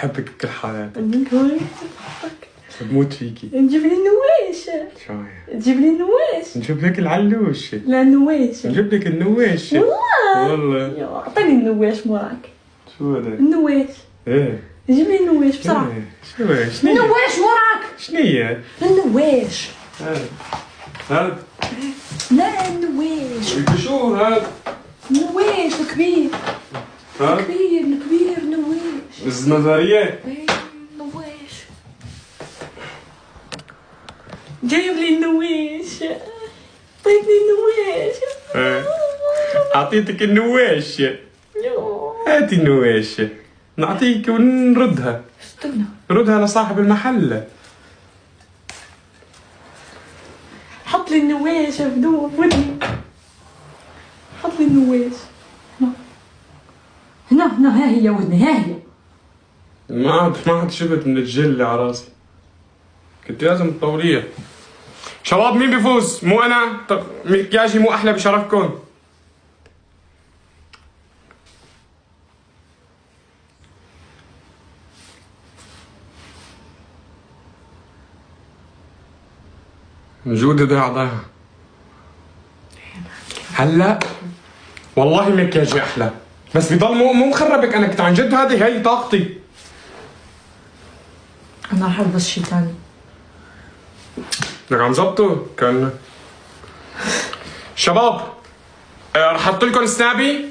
بحبك بكل حالاتك. منك هون بحبك. بموت فيكي. نجيب لي النواش. شو هي؟ تجيب لي النواش. نجيب لك العلوشة. لا النواش. نجيب لك النواشة. والله. يا اعطيني النواش موراك. شو هذا؟ النواش. ايه. جيب لي النواش بسرعة. شنو النواش موراك. شنو هي؟ النواش. هاد لا النواش. شو هاد؟ النواش الكبير. هاد؟ الكبير نواش. الزنزارية؟ نواش. جايب لي النواش. عطيتني النواش. أعطيتك النواشة. هاتي النواشة. نعطيك ونردها. استنى. ردها لصاحب المحل. حط لي النواش بدون ودني. حط لي النواش. هنا ها هي ودني ها هي. ما عاد شفت من الجل اللي على راسي. كنت لازم تطوليها. شباب مين بيفوز؟ مو انا؟ مكياجي مو احلى بشرفكم. جودة ضيعتها. هلا والله مكياجي احلى بس بضل مو مخربك. انا كنت عن جد هي طاقتي. انا رح البس شي تاني. لك عم زبطوا كان. شباب رح احط لكم سنابي.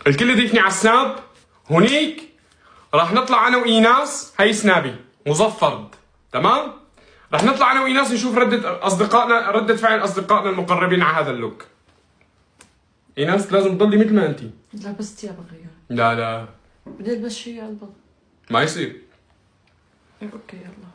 الكل يضيفني على السناب. هونيك رح نطلع انا وايناس. هي سنابي مظفر تمام. رح نطلع انا وايناس نشوف ردة فعل اصدقائنا المقربين على هذا اللوك. ايناس لازم تضلي مثل ما انت. لبست ثياب غير. لا بدي البس شي على البط. ما يصير. اوكي يلا.